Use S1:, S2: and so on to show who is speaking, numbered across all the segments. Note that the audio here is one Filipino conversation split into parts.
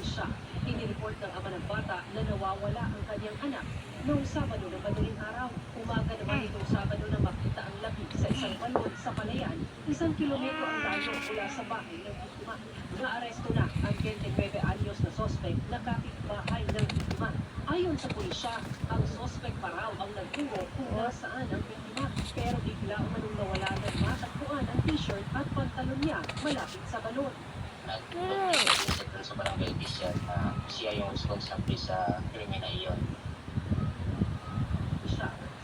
S1: pulisya. Inireport ng ama ng bata na nawawala ang kanyang anak noong Sabado ng madaling araw. Umaga naman itong Sabado na makita ang labi sa isang balon sa Palayan, 1 kilometro ang layo mula sa bahay ng biktima. Naaresto na ang 29 anyos na sospek na kapitbahay ng biktima. Ayon sa pulisya, ang sospek pa raw ang nagtungo kung nasaan ang biktima. Pero bigla umanong nawala ng matagpuan ang t-shirt at pantalon niya malapit sa balon.
S2: Nag-usap sa barangay official na siya yung responsible sa krimen na iyon.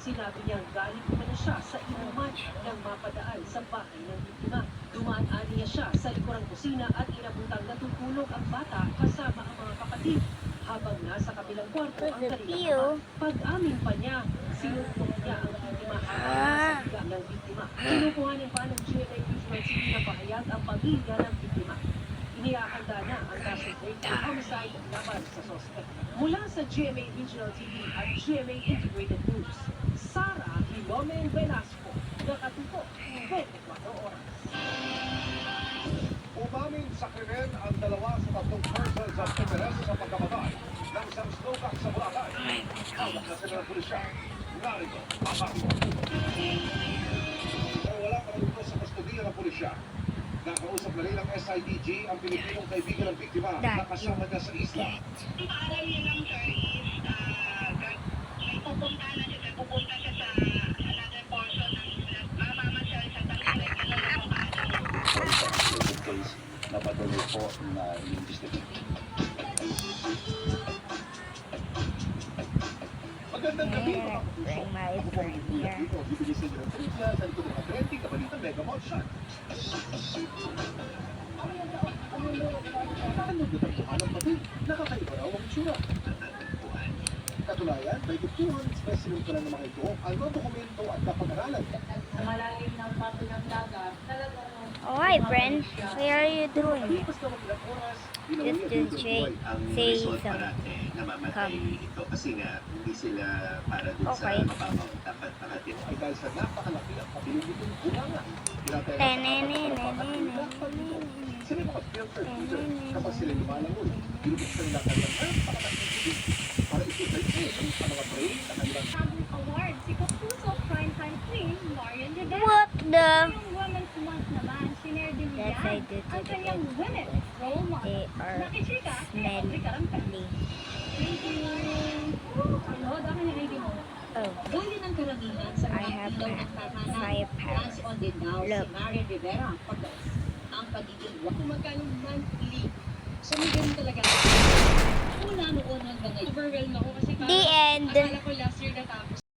S1: Sinabi niyang galing umano siya sa inuman nang mapadaan sa bahay ng biktima. Dumaan niya siya sa likurang kusina at inabutang natutulog ang bata kasama ang mga kapatid. Habang nasa kabilang kwarto ang kanilang ama, pag-amin pa niya, sinuntok niya ang biktima habang nasa higa ng biktima. Kinukuhanan pa ng GMA Regional City na pahayag ang pamilya ng biktima. Inihahanda na ang kasong rape and homicide laban sa sospek. Mula sa GMA Regional TV at GMA Integrated News, Sara Hilome Velasco, nakatutok 24 oras.
S3: Umamin sa krimen ang dalawa sa tatlong persons sa interes sa pagkamatay ng isang snowcock sa Boracay. Hawak na sila ng pulisya. Narito, papakita. Pero wala pa rin ito sa kustudiya ng pulisya. Nakausap na rin ng SIDG ang Pilipinong kaibigan ng biktima na kasama niya sa isla.
S4: Ang paaral niya lang, sir, is may pupunta na siya, pupunta siya sa another portion ng isla. Mamamasyal siya, tanong ulit ano na ang paaral.
S2: Police na patuloy po na i-investigate.
S3: Magandang gabi mga
S5: Bring my
S3: Ako po
S5: friend here.
S3: dito, bibigay sa inyo ng trivia sa likod ng trending na balita Mega Mall Shot. Ano ba ang tumalang pati? Nakakaiba raw ang itsura. Katunayan, may 200 specimen pa lang na mga ito ang mga dokumento at kapag-aralan.
S4: Malalim ng pato ng dagat, talagang
S5: Oh, hi, friend. What are you doing?
S3: Lipas na mga ilang oras,
S5: Just to say
S6: result
S5: some.
S6: parate namamatay ito kasi nga hindi sila para dun
S5: Okay.
S6: sa mababaw dapat parating.
S3: ay dahil sa napakalaki at pabiling itong bunganga. Sila yung mga filter feeder kapag sila lumalangoy. Binubuksan nila kanilang napakalaking tubig para iputay ang mga brain sa kanilang
S7: Award si Kapuso Primetime Queen Marian Rivera.
S5: What the?
S7: Ngayong Women's Month naman, sinare din niya
S5: Yes, I do
S7: ang
S5: too.
S7: kanyang women's role model.
S5: They are
S7: Nakichika kay Audrey Carampel.
S5: smelly.
S7: Thank you. Ano, dami niya ID mo.
S5: Oh,
S4: Gaya ng karamihan sa
S5: I have
S4: mga
S5: a
S4: nagtatanang,
S5: firepower.
S4: hands-on din daw
S5: Look.
S4: si Marian Rivera pagkas ang pagiging kung magkano monthly. So may ganun talaga. Mula noon hanggang ngayon. Overwhelmed ako kasi
S5: The end.
S4: akala ko last